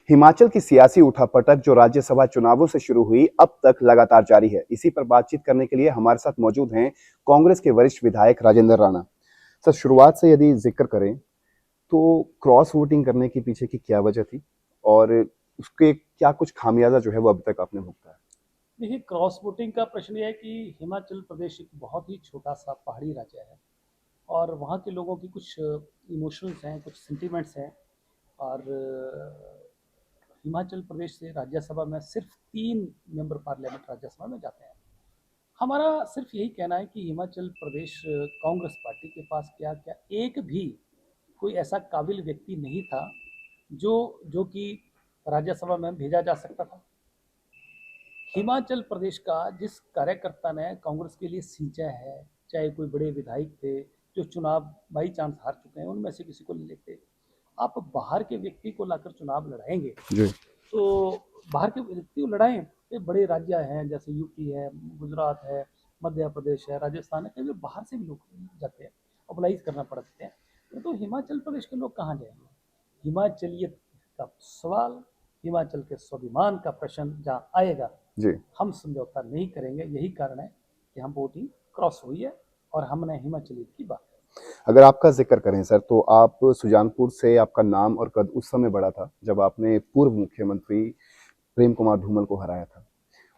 हिमाचल की सियासी उठापटक जो राज्यसभा चुनावों से शुरू हुई अब तक लगातार जारी है। इसी पर बातचीत करने के लिए हमारे साथ मौजूद हैं कांग्रेस के वरिष्ठ विधायक राजेंद्र राणा। सर, शुरुआत से यदि जिक्र करें तो क्रॉस वोटिंग करने के पीछे की क्या वजह थी और उसके क्या कुछ खामियाजा जो है वो अभी तक आपने भुगता है? देखिए, क्रॉस वोटिंग का प्रश्न ये है कि हिमाचल प्रदेश एक बहुत ही छोटा सा पहाड़ी राज्य है और वहाँ के लोगों की कुछ इमोशंस हैं, कुछ सेंटिमेंट्स हैं। और हिमाचल प्रदेश से राज्यसभा में सिर्फ 3 मेंबर पार्लियामेंट राज्यसभा में जाते हैं। हमारा सिर्फ यही कहना है कि हिमाचल प्रदेश कांग्रेस पार्टी के पास क्या क्या एक भी कोई ऐसा काबिल व्यक्ति नहीं था जो जो कि राज्यसभा में भेजा जा सकता था। हिमाचल प्रदेश का जिस कार्यकर्ता ने कांग्रेस के लिए सींचा है, चाहे कोई बड़े विधायक थे जो चुनाव बाई चांस हार चुके हैं, उनमें से किसी को ले लेते। आप बाहर के व्यक्ति को लाकर चुनाव लड़ाएंगे जी। तो बाहर के व्यक्ति को लड़ाएं। ये बड़े राज्य हैं, जैसे यूपी है, गुजरात है, मध्य प्रदेश है, राजस्थान है, कई बाहर से भी लोग जाते हैं, अप्लाइज करना पड़ते हैं। तो हिमाचल प्रदेश के लोग कहाँ जाएंगे? हिमाचलियत का सवाल, हिमाचल के स्वाभिमान का प्रश्न जहाँ आएगा, जी। हम समझौता नहीं करेंगे। यही कारण है कि हम वोटिंग क्रॉस हुई है और हमने हिमाचलियत की बात। अगर आपका जिक्र करें सर, तो आप सुजानपुर से आपका नाम और कद उस समय बढ़ा था जब आपने पूर्व मुख्यमंत्री प्रेम कुमार धूमल को हराया था।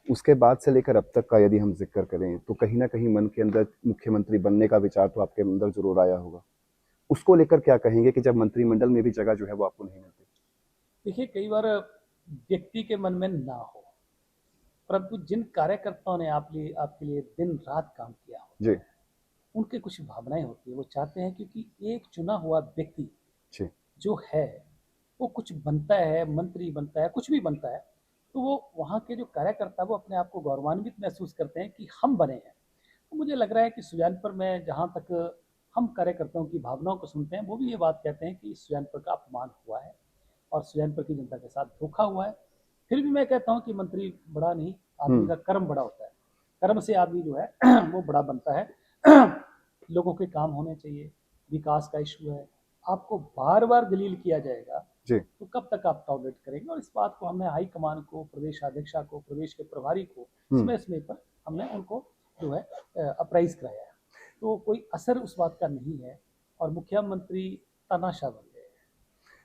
उसके बाद से लेकर अब तक का यदि हम जिक्र करें तो कहीं ना कहीं मन के अंदर मुख्यमंत्री बनने का विचार तो आपके अंदर जरूर आया होगा। उसको लेकर क्या कहेंगे कि जब मंत्रिमंडल में भी जगह जो है वो आपको नहीं मिलती? देखिए, कई बार व्यक्ति के मन में ना हो, परंतु जिन कार्यकर्ताओं ने आपके लिए दिन रात काम किया जी। होता है, उनके कुछ भावनाएं होती है। वो चाहते हैं क्योंकि एक चुना हुआ व्यक्ति जी। जो है वो कुछ बनता है, मंत्री बनता है, कुछ भी बनता है, तो वो वहाँ के जो कार्यकर्ता वो अपने आप को गौरवान्वित महसूस करते हैं कि हम बने हैं। तो मुझे लग रहा है कि सुजानपुर में जहाँ तक हम कार्यकर्ताओं की भावनाओं को सुनते हैं, वो भी ये बात कहते हैं कि सुजानपुर का अपमान हुआ है और सुजानपुर की जनता के साथ धोखा हुआ है। फिर भी मैं कहता हूँ कि मंत्री बड़ा नहीं, आदमी हम्म। का कर्म बड़ा होता है। कर्म से आदमी जो है वो बड़ा बनता है। लोगों के काम होने चाहिए, विकास का इशू है, आपको बार बार दलील किया जाएगा जी। तो कब तक आप टॉलरेट करेंगे? और इस बात को हमने हाईकमान को, प्रदेश अध्यक्षा को, प्रदेश के प्रभारी को हम्म। समय समय पर हमने उनको जो है अप्राइज कराया है। तो कोई असर उस बात का नहीं है और मुख्यमंत्री तानाशाह बन गए।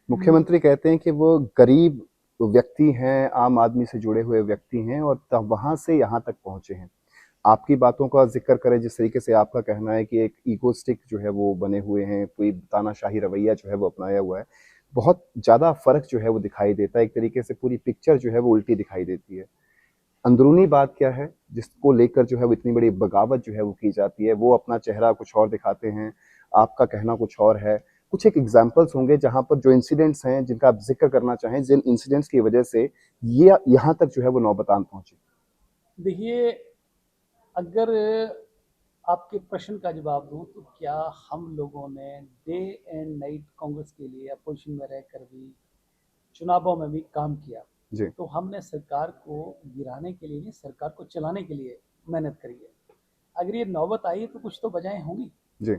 मुख्यमंत्री कहते हैं कि वो गरीब व्यक्ति हैं, आम आदमी से जुड़े हुए व्यक्ति हैं और तब वहां से यहाँ तक पहुंचे हैं। आपकी बातों का जिक्र करें, जिस तरीके से आपका कहना है कि एक ईगोस्टिक जो है वो बने हुए हैं, कोई तानाशाही रवैया जो है वो अपनाया हुआ है, बहुत ज्यादा फर्क जो है वो दिखाई देता है। एक तरीके से पूरी पिक्चर जो है वो उल्टी दिखाई देती है। अंदरूनी बात क्या है जिसको लेकर जो है वो इतनी बड़ी बगावत जो है वो की जाती है? वो अपना चेहरा कुछ और दिखाते हैं, आपका कहना कुछ और है। कुछ एक एग्जाम्पल्स होंगे जहां पर जो इंसिडेंट्स हैं जिनका आप जिक्र करना चाहें, जिन इंसिडेंट्स की वजह से ये यहाँ तक जो है वो नौबतान पहुंची? देखिए, अगर आपके प्रश्न का जवाब दूं तो क्या हम लोगों ने डे एंड नाइट कांग्रेस के लिए अपोजिशन में रहकर भी, चुनावों में भी काम किया? जी। तो हमने सरकार को गिराने के लिए नहीं, सरकार को चलाने के लिए मेहनत करी है। अगर ये नौबत आई तो कुछ तो वजहें होंगी। जी।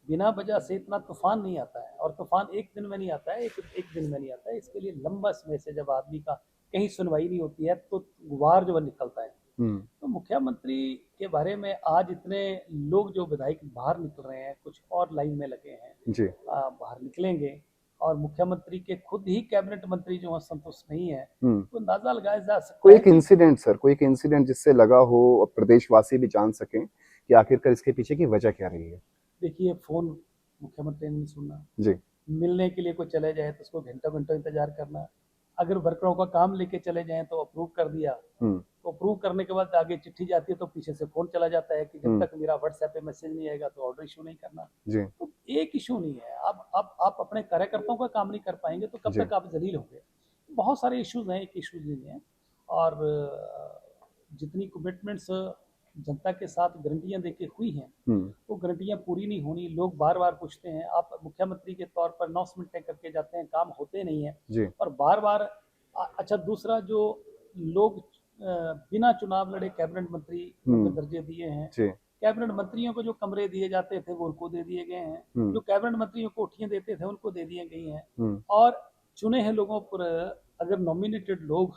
बिना वजह से इतना तूफान नहीं आता है, और तूफान एक दिन में नहीं आता है, एक दिन में नहीं आता है। इसके लिए लंबा समय से जब आदमी का कहीं सुनवाई नहीं होती है तो गुबार जो है निकलता है। हम्म। तो मुख्यमंत्री के बारे में आज इतने लोग जो विधायक बाहर निकल रहे हैं, कुछ और लाइन में लगे हैं, जी। बाहर निकलेंगे। और मुख्यमंत्री के खुद ही कैबिनेट मंत्री जो है संतुष्ट नहीं है, हम्म। तो अंदाजा लगाया जा सकता कोई है एक कि इंसिडेंट सर, कोई एक इंसिडेंट जिससे लगा हो और प्रदेशवासी भी जान सकें कि आखिरकार इसके पीछे की वजह क्या रही है? देखिए, फोन मुख्यमंत्री ने नहीं सुनना, जी। मिलने के लिए कोई चले जाए तो उसको घंटों घंटों इंतजार करना, अगर वर्करों का काम लेके चले जाएं तो अप्रूव कर दिया, हम्म। तो अप्रूव करने के बाद आगे चिट्ठी जाती है तो पीछे से फोन चला जाता है कि जब हम्म। तक मेरा व्हाट्सएप पे मैसेज नहीं आएगा तो ऑर्डर इशू नहीं करना। जी। तो एक इशू नहीं है। आप अपने कार्यकर्ताओं का काम नहीं कर पाएंगे तो कब जी। तक आप जलील होंगे? बहुत सारे इश्यूज हैं, एक इशूज नहीं है। और जितनी कमिटमेंट्स जनता के साथ गारंटियां देके हुई हैं, हम्म। वो गारंटियां पूरी नहीं होनी। लोग बार बार पूछते हैं, आप मुख्यमंत्री के तौर पर अनाउंसमेंटें करके जाते हैं, काम होते नहीं है। जी। और बार बार अच्छा, दूसरा जो लोग बिना चुनाव लड़े कैबिनेट मंत्री के हम्म। दर्जे दिए हैं, जी। कैबिनेट मंत्रियों को जो कमरे दिए जाते थे वो उनको दे दिए गए हैं, हम्म। जो कैबिनेट मंत्रियों को कोठियां देते थे उनको दे दिए गई हैं। हम्म। और चुने हैं लोगों पर अगर नॉमिनेटेड लोग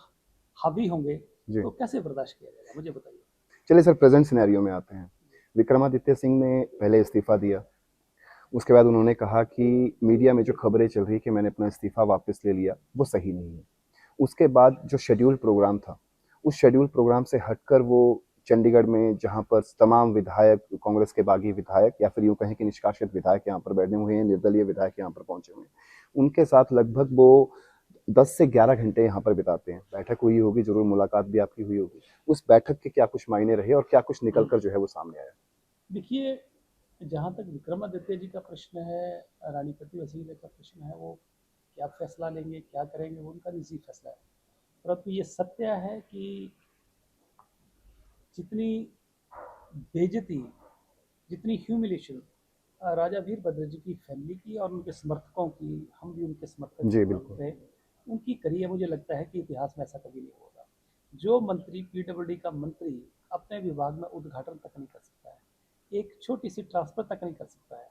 हावी होंगे जी। तो कैसे बर्दाश्त किया जाएगा, मुझे बताइए। चलिए सर, प्रेजेंट सिनेरियो में आते हैं। विक्रमादित्य सिंह ने पहले इस्तीफा दिया, उसके बाद उन्होंने कहा कि मीडिया में जो खबरें चल रही कि मैंने अपना इस्तीफा वापस ले लिया, वो सही नहीं है। उसके बाद जो शेड्यूल प्रोग्राम था, उस शेड्यूल प्रोग्राम से हटकर वो चंडीगढ़ में, जहां पर तमाम विधायक, कांग्रेस के बागी विधायक या फिर यूं कहें कि निष्कासित विधायक यहाँ पर बैठे हुए हैं, निर्दलीय विधायक यहाँ पर पहुंचे हुए हैं, उनके साथ लगभग वो 10 से 11 घंटे यहाँ पर बिताते हैं। बैठक हुई होगी, जरूर मुलाकात भी आपकी हुई होगी। उस बैठक के क्या कुछ मायने रहे और क्या कुछ निकल कर जो है वो सामने आया? देखिए, जहाँ तक विक्रमादित्य जी का प्रश्न है, रानीपति वसीले का प्रश्न है, वो क्या फैसला लेंगे, क्या करेंगे, वो उनका निजी फैसला है। परंतु ये सत्य है कि जितनी बेइज्जती, जितनी ह्यूमिलेशन राजा वीरभद्र जी की फैमिली की और उनके समर्थकों की, हम भी उनके समर्थक जी बिल्कुल। थे, उनकी करी है, मुझे लगता है कि इतिहास में ऐसा कभी नहीं होगा। जो मंत्री, पीडब्ल्यूडी का मंत्री, अपने विभाग में उद्घाटन तक नहीं कर सकता है, एक छोटी सी ट्रांसफर तक नहीं कर सकता है,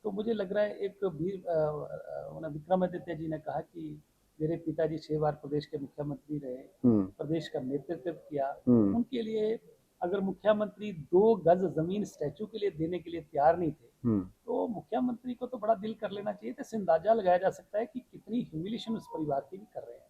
तो मुझे लग रहा है एक विक्रमादित्य जी ने कहा कि मेरे पिताजी 6 बार प्रदेश के मुख्यमंत्री रहे, हम्म। प्रदेश का नेतृत्व किया, हम्म। उनके लिए अगर मुख्यमंत्री 2 गज जमीन स्टैचू के लिए देने के लिए तैयार नहीं थे, हम्म। तो मुख्यमंत्री को तो बड़ा दिल कर लेना चाहिए। तो इससे अंदाजा लगाया जा सकता है कि कितनी ह्यूमिलेशन उस परिवार की भी कर रहे हैं।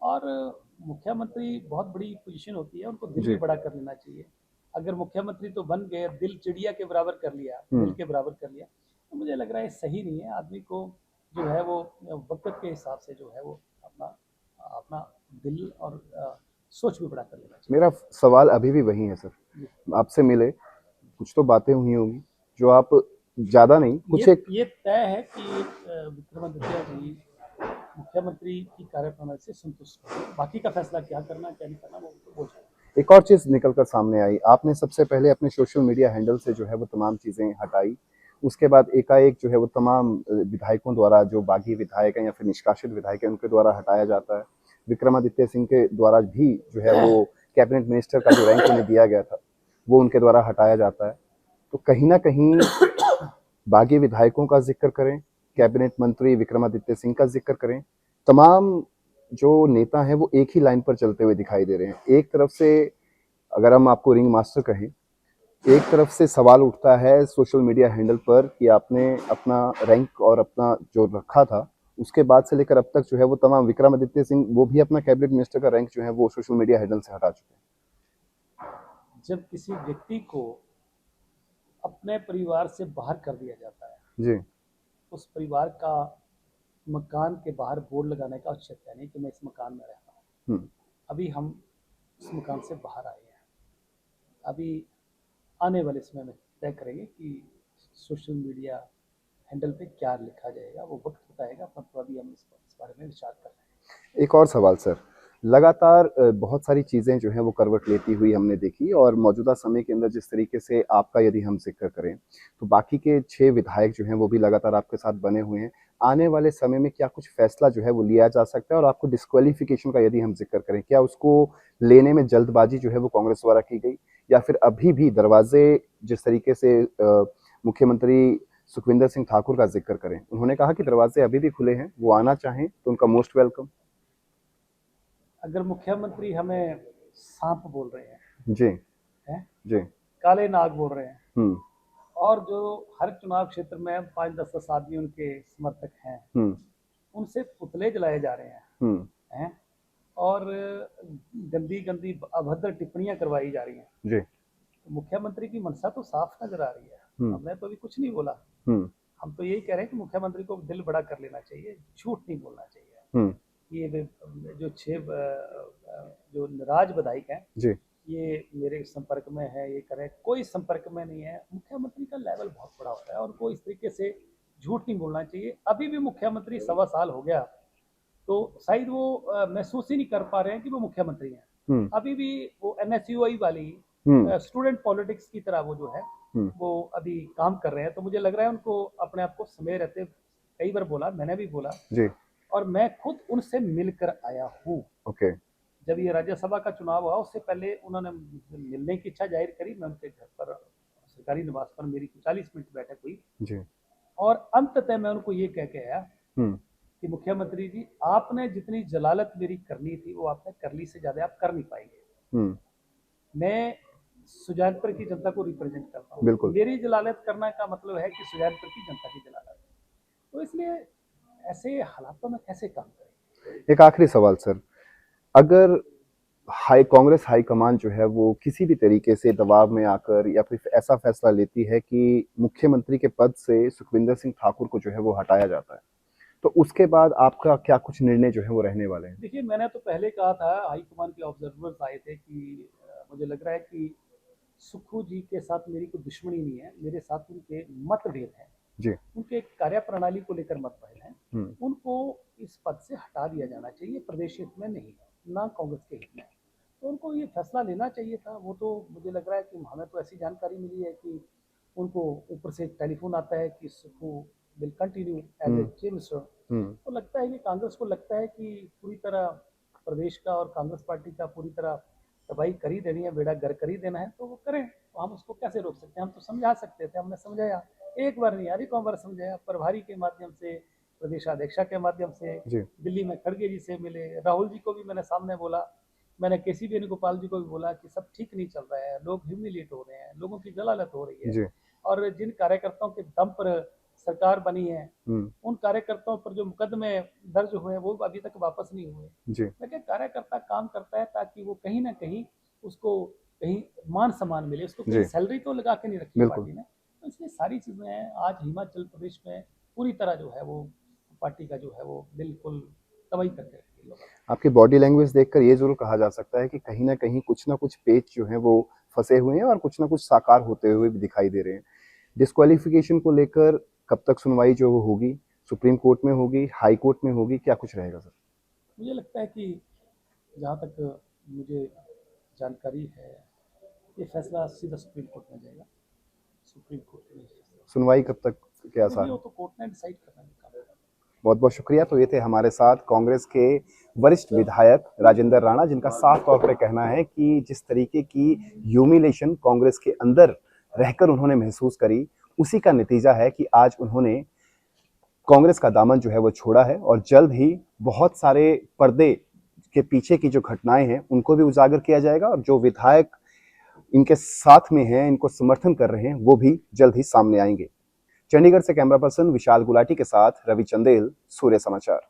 और मुख्यमंत्री बहुत बड़ी पोजीशन होती है, उनको दिल भी जी। बड़ा कर लेना चाहिए। अगर मुख्यमंत्री तो बन गए, दिल चिड़िया के बराबर कर लिया, दिल के बराबर कर लिया, तो मुझे लग रहा है सही नहीं है। आदमी को जो है वो वक्त के हिसाब से जो है वो अपना अपना दिल और सोच भी बड़ा कर लेना चाहिए। मेरा सवाल अभी भी वही है सर, जी। आपसे मिले, कुछ तो बातें हुई होंगी जो आप, ज्यादा नहीं, कुछ एक। ये तय है कि विक्रमादित्य जी मुख्यमंत्री की कार्यप्रणाली से संतुष्ट हैं। बाकी का फैसला क्या करना क्या नहीं करना वो जाए। एक और चीज निकल कर सामने आई, आपने सबसे पहले अपने सोशल मीडिया हैंडल से जो है वो तमाम चीजें हटाई। उसके बाद एकाएक जो है वो तमाम विधायकों द्वारा, जो बागी विधायक हैं या फिर निष्कासित विधायक हैं, उनके द्वारा हटाया जाता है। विक्रमादित्य सिंह के द्वारा भी जो है वो कैबिनेट मिनिस्टर का जो रैंक उन्हें दिया गया था, वो उनके द्वारा हटाया जाता है। तो कहीं ना कहीं बागी विधायकों का जिक्र करें, कैबिनेट मंत्री विक्रमादित्य सिंह का जिक्र करें, तमाम जो नेता हैं वो एक ही लाइन पर चलते हुए दिखाई दे रहे हैं। एक तरफ से, अगर हम आपको रिंग मास्टर कहें, एक तरफ से सवाल उठता है सोशल मीडिया हैंडल पर कि आपने अपना रैंक और अपना जो रखा था, उसके बाद से लेकर अब तक जो है वो तमाम, विक्रमादित्य सिंह वो भी अपना कैबिनेट मिनिस्टर का रैंक जो है वो सोशल मीडिया हैंडल से हटा चुके जब किसी व्यक्ति को अपने परिवार से बाहर कर दिया जाता है, हैं। जी। उस परिवार का मकान के बाहर बोर्ड लगाने का औचित्य नहीं कि मैं इस मकान में रहता हूँ। हम्म। अभी हम इस मकान से बाहर आए हैं। अभी आने वाले समय में तय करेंगे कि सोशल मीडिया हैंडल पे क्या लिखा जाएगा, वो वक्त बताएगा। परंतु अभी हम इस बारे में विचार कर रहे हैं। एक और सवाल सर, लगातार बहुत सारी चीज़ें जो हैं वो करवट लेती हुई हमने देखी, और मौजूदा समय के अंदर जिस तरीके से आपका यदि हम जिक्र करें, तो बाकी के 6 विधायक जो हैं वो भी लगातार आपके साथ बने हुए हैं। आने वाले समय में क्या कुछ फैसला जो है वो लिया जा सकता है? और आपको डिस्क्वालिफिकेशन का यदि हम जिक्र करें, क्या उसको लेने में जल्दबाजी जो है वो कांग्रेस द्वारा की गई, या फिर अभी भी दरवाजे, जिस तरीके से मुख्यमंत्री सुखविंदर सिंह ठाकुर का जिक्र करें, उन्होंने कहा कि दरवाजे अभी भी खुले हैं, वो आना चाहें तो उनका मोस्ट वेलकम। अगर मुख्यमंत्री हमें सांप बोल रहे जी। हैं, जी। काले नाग बोल रहे हैं, हम्म। और जो हर चुनाव क्षेत्र में 5-10 आदमी उनके समर्थक हैं, हम्म। उनसे पुतले जलाए जा रहे हम्म। हैं और गंदी गंदी अभद्र टिप्पणियां करवाई जा रही हैं, जी। तो मुख्यमंत्री की मंशा तो साफ नजर आ रही है। हम्म। हमने तो अभी कुछ नहीं बोला। हम्म। हम तो यही कह रहे हैं कि मुख्यमंत्री को दिल बड़ा कर लेना चाहिए, झूठ नहीं बोलना चाहिए। हम्म। ये जो 6 जो नाराज विधायक हैं, जी। ये मेरे संपर्क में है, ये करें, कोई संपर्क में नहीं है। मुख्यमंत्री का लेवल बहुत बड़ा होता है और उनको इस तरीके से झूठ नहीं बोलना चाहिए। अभी भी मुख्यमंत्री 1.25 साल हो गया, तो शायद वो महसूस ही नहीं कर पा रहे हैं कि वो मुख्यमंत्री हैं। हम्म। अभी भी वो एनएसयूआई वाली हम्म। स्टूडेंट पॉलिटिक्स की तरह वो जो है हम्म। वो अभी काम कर रहे हैं। तो मुझे लग रहा है उनको अपने आप को समय रहते, कई बार बोला, मैंने भी बोला, जी। और मैं खुद उनसे मिलकर आया हूँ। ओके। जब ये राज्यसभा का चुनाव हुआ, उससे पहले उन्होंने मिलने की इच्छा जाहिर करी। मैं उनके घर पर, सरकारी निवास पर मेरी 40 मिनट बैठक हुई, जी। और अंततः मैं उनको ये कह के आया हम्म। कि मुख्यमंत्री जी, आपने जितनी जलालत मेरी करनी थी वो आपने कर ली, से ज्यादा आप कर नहीं पाएंगे। हम्म, मैं सुजानपुर की जनता को रिप्रेजेंट करता हूँ, बिल्कुल। मेरी जलालत करना का मतलब है कि सुजानपुर की जनता की जलालत। तो इसलिए ऐसे हालातों में कैसे काम करें। एक आखिरी सवाल सर, अगर कांग्रेस हाईकमान जो है वो किसी भी तरीके से दबाव में आकर या फिर ऐसा फैसला लेती है कि मुख्यमंत्री के पद से सुखविंदर सिंह ठाकुर को जो है वो हटाया जाता है, तो उसके बाद आपका क्या कुछ निर्णय जो है वो रहने वाले हैं? देखिए, मैंने तो पहले कहा था, हाईकमान के ऑब्जर्वर्स आए थे कि मुझे लग रहा है कि सुक्खू जी के साथ मेरी कोई दुश्मनी नहीं है, मेरे साथ उनके मतभेद हैं, जी। उनके कार्यप्रणाली को लेकर मतभेद हैं। हम्म, उनको इस पद से हटा दिया जाना चाहिए, प्रदेश हित में नहीं, ना कांग्रेस के हित में। तो उनको ये फैसला लेना चाहिए था। वो तो मुझे लग रहा है कि हमें तो ऐसी जानकारी मिली है कि उनको ऊपर से टेलीफोन आता है कि Sukhu will continue as a chief minister. हम्म, तो लगता है कि कांग्रेस को लगता है कि पूरी तरह प्रदेश का और कांग्रेस पार्टी का पूरी तरह तबाही कर ही देनी है, बेड़ा गर्क कर ही देना है, तो वो करें। तो हम उसको कैसे रोक सकते हैं। हम तो समझा सकते थे, हमने समझाया, एक बार नहीं यार, कौन बार समझाया, प्रभारी के माध्यम से, प्रदेशाध्यक्षा के माध्यम से, जी। दिल्ली में खड़गे जी से मिले, राहुल जी को भी मैंने सामने बोला, मैंने केसी वेणुगोपाल जी को भी बोला कि सब ठीक नहीं चल रहा है, लोग ह्यूमिलेट हो रहे हैं, लोगों की जलालत हो रही है। जी। और जिन कार्यकर्ताओं के दम पर सरकार बनी है, हम्म, उन कार्यकर्ताओं पर जो मुकदमे दर्ज हुए हैं वो अभी तक वापस नहीं हुए। जी। लेकिन कार्यकर्ता काम करता है ताकि वो कहीं ना कहीं उसको कहीं मान सम्मान मिले, उसको कहीं जी, सैलरी तो लगा के नहीं रखी है बिल्कुल। पार्टी ने। तो इसलिए सारी चीजें हैं। आज हिमाचल प्रदेश में पूरी तरह जो है वो पार्टी का जो है वो बिल्कुल तबाही करके रखी है लोगों ने। आपकी बॉडी लैंग्वेज देखकर ये ज़रूर कहा जा सकता है कि कहीं न कहीं कुछ न कुछ पेच जो हैं वो फँसे हुए हैं और कुछ न कुछ साकार होते हुए भी दिखाई दे रहे हैं। डिस्क्वालिफ़िकेशन को लेकर कब तक सुनवाई जो वो होगी? सुप्रीम कोर्ट में होगी, हाई कोर्ट में होगी, क्या कुछ रहेगा सर? मुझे लगता है कि जहाँ तक मुझे जानकारी है, ये फैसला सीधा सुप्रीम कोर्ट में जाएगा। सुप्रीम कोर्ट में सुनवाई कब तक के जो भी आसार हो हैं? तो कोर्ट ने डिसाइड करना है काम। बहुत-बहुत शुक्रिया। तो ये थे हमारे साथ कांग्रेस के वरिष्ठ विधायक राजेंद्र राणा, जिनका साफ तौर पे कहना है कि जिस तरीके की ह्यूमिलेशन कांग्रेस के अंदर रहकर उन्होंने महसूस करी, उसी का नतीजा है कि आज उन्होंने कांग्रेस का दामन जो है वो छोड़ा है और जल्द ही बहुत सारे पर्दे के पीछे की जो घटनाएं हैं उनको भी उजागर किया जाएगा और जो विधायक इनके साथ में हैं, इनको समर्थन कर रहे हैं, वो भी जल्द ही सामने आएंगे। चंडीगढ़ से कैमरा पर्सन विशाल गुलाटी के साथ रवि चंदेल, सूर्य समाचार।